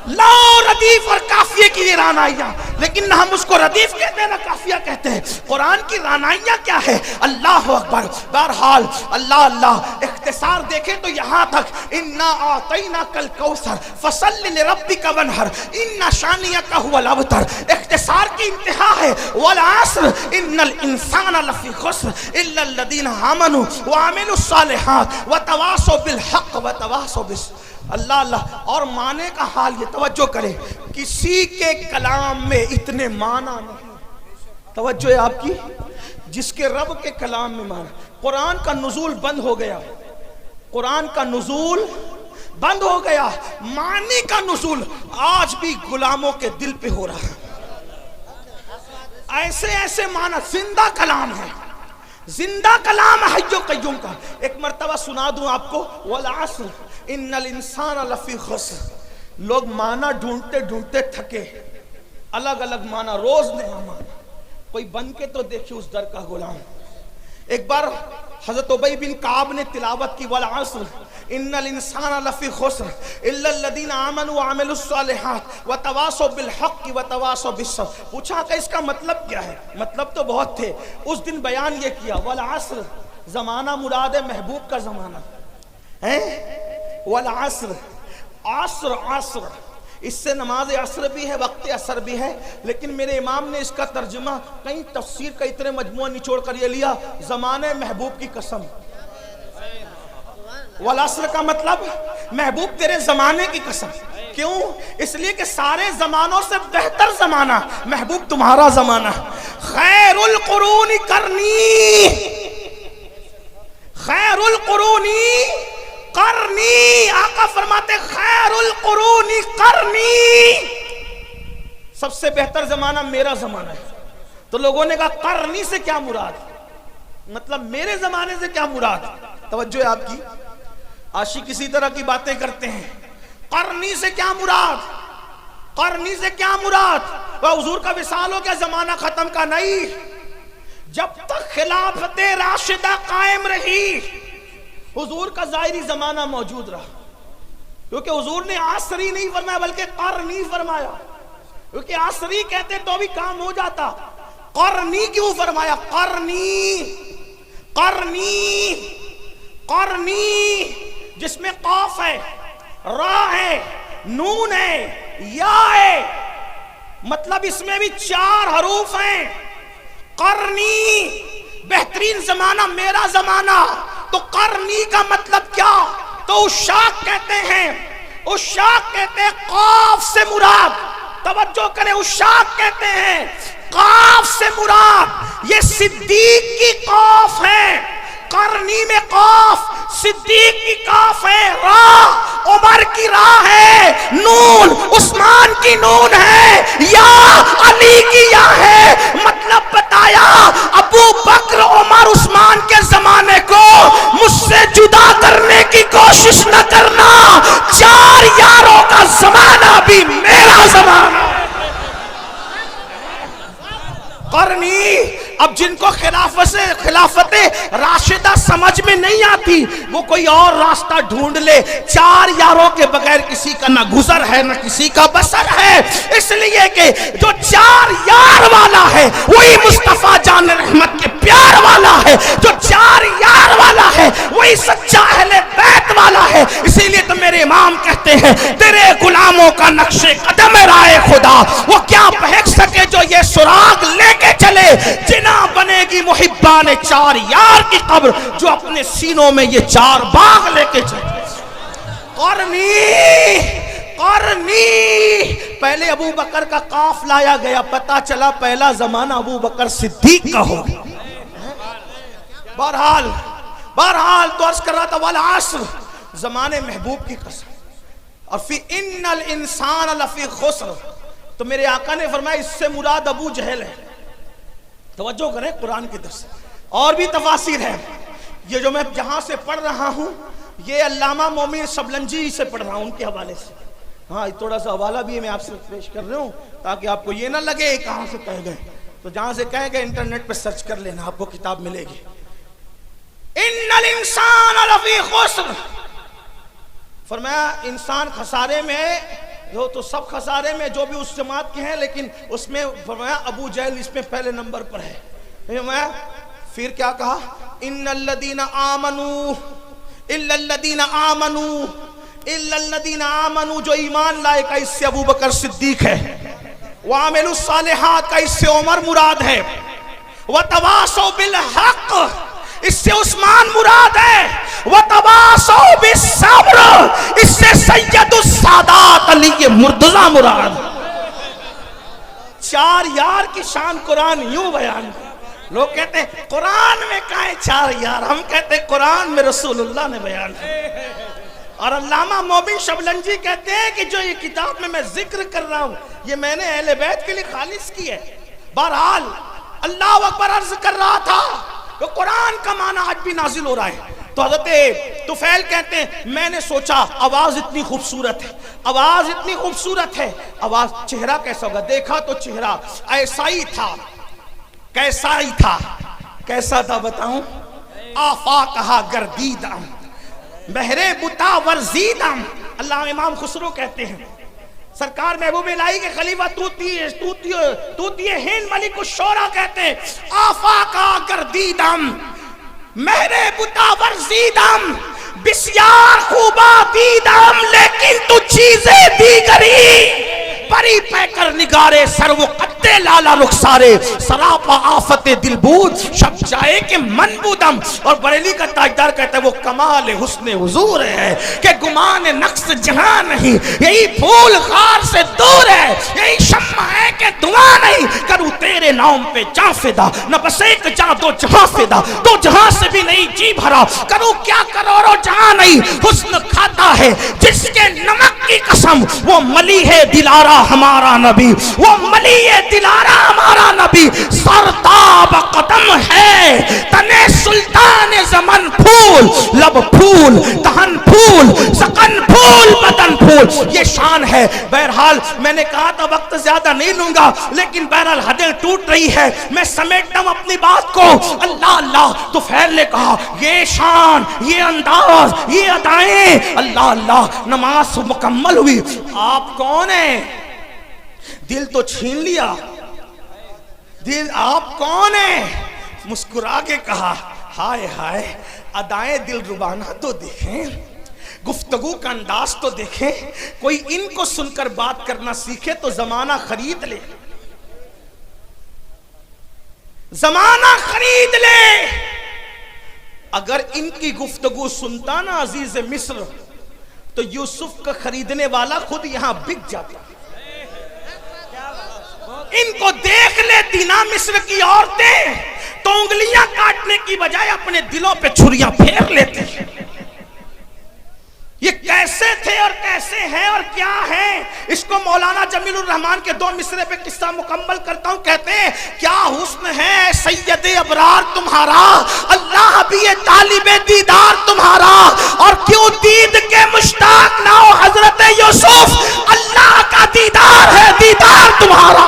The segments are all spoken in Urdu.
لا ردیف اور قافیے کی یہ رانائیاں، لیکن نہ ہم اس کو ردیف کہتے ہیں نہ قافیہ کہتے ہیں۔ قرآن کی رانائیاں کیا ہے؟ اللہ اکبر۔ بہرحال اللہ اختصار دیکھیں تو یہاں تک انا اعطیناک الکوثر فصل لربک وانحر ان شانئک هو الابتر۔ اختصار کی انتہا ہے والعصر ان الانسان لفی خسر الا الذین آمنوا وعملوا الصالحات وتواصوا بالحق وتواصوا بالصبر۔ اللہ اور معنی کا حال یہ، توجہ کریں، کسی کے کلام میں اتنے معنی نہیں، توجہ ہے آپ کی، جس کے رب کے کلام میں معنی۔ قرآن کا نزول بند ہو گیا، قرآن کا نزول بند ہو گیا، معنی کا نزول آج بھی غلاموں کے دل پہ ہو رہا ہے۔ ایسے ایسے معنی، زندہ کلام ہے، زندہ کلام ہے حی و قیوم کا۔ ایک مرتبہ سنا دوں آپ کو، والعصر ان الانسان لفی خسر۔ لوگ معنی ڈھونڈتے ڈھونڈتے تھکے، الگ الگ معنی، روز نیا معنی، کوئی بن کے تو دیکھیں اس در کا غلام۔ ایک بار حضرت ابی بن کعب نے تلاوت کی، والعصر ان الانسان لفی خسر الا الذین آمنوا وعملوا الصالحات وتواصوا بالحق وتواصوا بالصبر۔ پوچھا کہ اس کا مطلب کیا ہے؟ مطلب تو بہت تھے، اس دن بیان یہ کیا، والعصر زمانہ مراد ہے محبوب کا زمانہ ہے، والعصر عصر، عصر اس سے نماز عصر بھی ہے، وقت عصر بھی ہے، لیکن میرے امام نے اس کا ترجمہ کہیں تفسیر کا اتنے مجموعہ نچوڑ کر یہ لیا، زمانے محبوب کی قسم۔ والعصر کا مطلب محبوب تیرے زمانے کی قسم۔ کیوں؟ اس لیے کہ سارے زمانوں سے بہتر زمانہ محبوب تمہارا زمانہ۔ خیر القرون کرنی، خیر القرون کرنی، آقا فرماتے خیر القرون کرنی، سب سے بہتر زمانہ میرا زمانہ ہے۔ تو لوگوں نے کہا کرنی سے کیا مراد؟ مطلب میرے زمانے سے کیا مراد؟ توجہ ہے آپ کی، عاشق کسی طرح کی باتیں کرتے ہیں۔ قرنی سے کیا مراد؟ قرنی سے کیا مراد؟ وہ حضور کا وصال ہو گیا، زمانہ ختم کا نہیں، جب تک خلافت راشدہ قائم رہی حضور کا ظاہری زمانہ موجود رہا، کیونکہ حضور نے عصری نہیں فرمایا بلکہ قرنی فرمایا، کیونکہ عصری کہتے تو بھی کام ہو جاتا، قرنی کیوں فرمایا؟ قرنی، قرنی، قرنی جس میں قاف ہے، را ہے، نون ہے، یا ہے، مطلب اس میں بھی 4 حروف ہیں۔ قرنی بہترین زمانہ میرا زمانہ، تو قرنی کا مطلب کیا؟ تو عشاق کہتے ہیں، عشاق کہتے ہیں قاف سے مراد، توجہ کریں، عشاق کہتے ہیں قاف سے مراد یہ صدیق کی قاف ہے، قرنی میں قاف، صدیق کی قاف ہے، راہ عمر کی راہ ہے، نون عثمان کی نون ہے، یا علی کی یا ہے۔ مطلب بتایا ابو بکر عمر عثمان کے زمانے کو مجھ سے جدا کرنے کی کوشش نہ کرنا، 4 یاروں کا زمانہ بھی میرا زمانہ۔ قرنی، اب جن کو خلافت راشدہ سمجھ میں نہیں آتی وہ کوئی اور راستہ ڈھونڈ لے، 4 یاروں کے بغیر کسی کا نہ گزر ہے نہ کسی کا بسر ہے، اس لیے کہ جو 4 یار والا ہے وہی مصطفیٰ جان رحمت کے پیار والا ہے، جو 4 یار والا ہے وہی سچا اہل بیت والا ہے۔ اسی لیے تو میرے امام کہتے ہیں تیرے غلاموں کا نقش قدم رائے خدا، وہ کیا بہک سکے جو یہ سراغ لے کے چلے، جنا بنے گی محبان 4 یار کی قبر جو اپنے سینوں میں یہ 4 باغ لے کے چلے۔ قرنی، قرنی، پہلے ابو بکر کا قاف لایا گیا، پتا چلا پہلا زمانہ ابو بکر صدیق کا ہو گیا۔ بہرحال تو عرض کر رہا تھا والعصر زمانے محبوب کی قسم، اور فی ان الانسان لفی خسر، تو میرے آقا نے فرمایا اس سے مراد ابو جہل ہے۔ توجہ کریں قرآن کی درس، اور بھی تفاسیر ہے، یہ جو میں جہاں سے پڑھ رہا ہوں یہ علامہ مومن شبلنجی سے پڑھ رہا ہوں، ان کے حوالے سے، ہاں تھوڑا سا حوالہ بھی میں آپ سے پیش کر رہا ہوں تاکہ آپ کو یہ نہ لگے کہاں سے کہہ گئے، تو جہاں سے کہہ گئے انٹرنیٹ پہ سرچ کر لینا، آپ کو کتاب ملے گی۔ ان الانسان لفی خسر، فرمایا انسان خسارے میں، جو تو سب خسارے میں جو بھی اس جماعت کے ہیں، لیکن اس میں فرمایا ابو جہل اس میں پہلے نمبر پر ہے. پھر کیا کہا؟ ان الذین آمنوا الا الذین آمنوا الا الذین آمنوا، جو ایمان لائے کا اس سے ابو بکر صدیق ہے. وعملوا الصالحات کا اس سے عمر مراد ہے. وتواصوا بالحق اس سے عثمان مراد ہے. وتواصوا بالصبر اس سے سید السادات علی مرتضی مراد. چار یار کی شان قرآن یوں بیان. لوگ کہتے ہیں قرآن میں کہاں ہے چار یار، ہم کہتے ہیں قرآن میں رسول اللہ نے بیان. اور علامہ مومن شبلنجی کہتے ہیں کہ جو یہ کتاب میں ذکر کر رہا ہوں یہ میں نے اہل بیت کے لیے خالص کی ہے. بہرحال اللہ اکبر عرض کر رہا تھا کہ قرآن کا معنی آج بھی نازل ہو رہا ہے. تو حضرت طفیل کہتے ہیں میں نے سوچا آواز اتنی خوبصورت ہے، آواز اتنی خوبصورت ہے، آواز چہرہ کیسا ہوگا؟ دیکھا تو چہرہ ایسا ہی تھا. کیسا ہی تھا؟ کیسا تھا بتاؤں؟ آفاقہا گردیدہ بہرے بتا ورزیدم. اللہ امام خسرو کہتے ہیں سرکار محبوب الہی کے خلیفہ توتی ہند ملک الشورى کہتے ہیں آفاقا گردیدم مہرے بتا ورزیدم بسیار خوبا دیدم لیکن تو چیزیں دیگری پری پہ کر نگارے سر و قد لالا رخسارے سراپا آفت دل بود شب جائے کہ من بودم. اور بریلی کا تاجدار کہتا ہے وہ کمال حسن حضور ہے کہ گمان نقص جہاں نہیں، یہی پھول غار سے دور ہے، یہی شمع ہے کہ دعا نہیں. کروں تیرے نام پہ جاں فدا نہ بس ایک جاں دو جہاں فدا، دو جہاں سے بھی نہیں جی بھرا، کروں کیا کروڑوں جہاں نہیں. حسن کھاتا ہے جس کے نمک کی قسم، وہ ملی ہے دلارا ہمارا نبی، وہ ملی ہے دلارا ہمارا نبی. سرتاب قدم ہے تنے سلطان زمن پھول، لب پھول دہن پھول سکن پھول بدن پھول. یہ شان ہے. بہرحال میں نے کہا تھا وقت زیادہ نہیں لوں گا، لیکن بہرحال حدیں ٹوٹ رہی ہے، میں سمیٹتا ہوں اپنی بات کو. اللہ اللہ تو طفیل نے کہا یہ شان، یہ انداز، یہ ادائیں. اللہ اللہ نماز مکمل ہوئی. آپ کون ہیں؟ دل تو چھین لیا. دل آپ کون ہیں؟ مسکرا کے کہا ہائے ہائے ادائیں دل ربانہ تو دیکھیں، گفتگو کا انداز تو دیکھیں. کوئی ان کو سن کر بات کرنا سیکھے تو زمانہ خرید لے، زمانہ خرید لے. اگر ان کی گفتگو سنتا نا عزیز مصر تو یوسف کا خریدنے والا خود یہاں بک جاتا. ان کو دیکھ لیتی نا مصر کی عورتیں تو انگلیاں کاٹنے کی بجائے اپنے دلوں پہ چھریاں پھیر لیتے. یہ کیسے تھے اور کیسے ہیں اور کیا ہیں؟ اس کو مولانا جمیل الرحمان کے دو مصرے پہ قصہ مکمل کرتا ہوں. کہتے ہیں کیا حسن ہے سید ابرار تمہارا، اللہ بھی یہ طالب دیدار تمہارا. اور کیوں دید کے مشتاق نہ ہو حضرت یوسف، اللہ کا دیدار ہے دیدار تمہارا،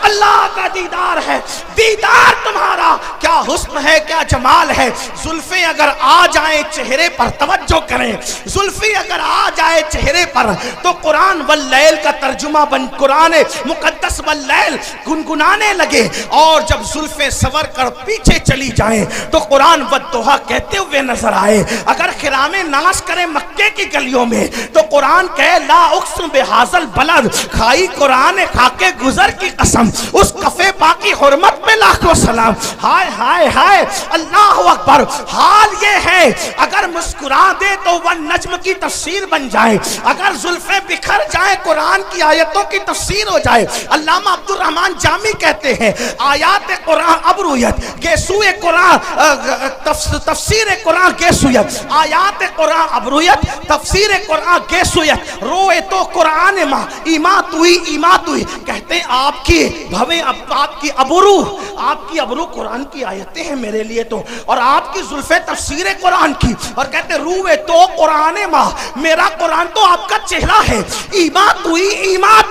اللہ کا دیدار ہے دیدار تمہارا. کیا حسن ہے کیا جمال ہے. زلفیں اگر آ جائیں چہرے پر، توجہ کریں، زلفیں اگر آ جائے چہرے پر تو قرآن واللیل کا ترجمہ بن قرآن مقدس واللیل گنگنانے لگے. اور جب زلفیں سور کر پیچھے چلی جائیں تو قرآن والضحیٰ کہتے ہوئے نظر آئے. اگر خرام ناز کریں مکے کی گلیوں میں تو قرآن کہے لا اقسم بہذا البلد، کھائی قرآن کھا کے گزر کی قسم، اس کفے باقی حرمت میں لاکھوں سلام. ہائے ہائے ہائے اللہ اکبر. حال یہ ہے اگر مسکرا دے تو ون نجم کی تفسیر بن جائے، اگر زلفیں بکھر جائیں قرآن کی آیتوں کی تفسیر ہو جائے. علامہ عبد الرحمن جامی کہتے ہیں آیات قرآن ابرویت گیسوئے قرآن، تفسیر قرآن گیسویت، آیات قرآن ابرویت تفسیر قرآن گیسویت، روئے تو قرآن ماں ایمات ہوئی ایمات ہوئی. کہتے ہیں آپ کی بھویں آپ کی ابرو قرآن کی آیتیں ہیں میرے لیے تو، اور آپ کی زلفیں تفسیر تفسیر قرآن کی اور کہتے روئے تو قرآن ماں، میرا قرآن تو آپ کا چہرہ ہے، ایمان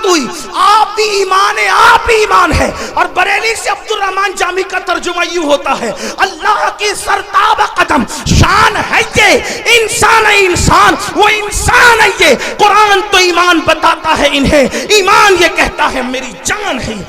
توئی آپ بھی ایمان ہے، آپ بھی ایمان ہے۔ اور بریلی سے عبد الرحمن جامی کا ترجمہ یوں ہوتا ہے، اللہ کی سرتاب قدم شان ہے یہ، انسان ہے انسان، وہ انسان ہے یہ، قرآن تو ایمان بتاتا ہے انہیں، ایمان یہ کہتا ہے میری جان ہے۔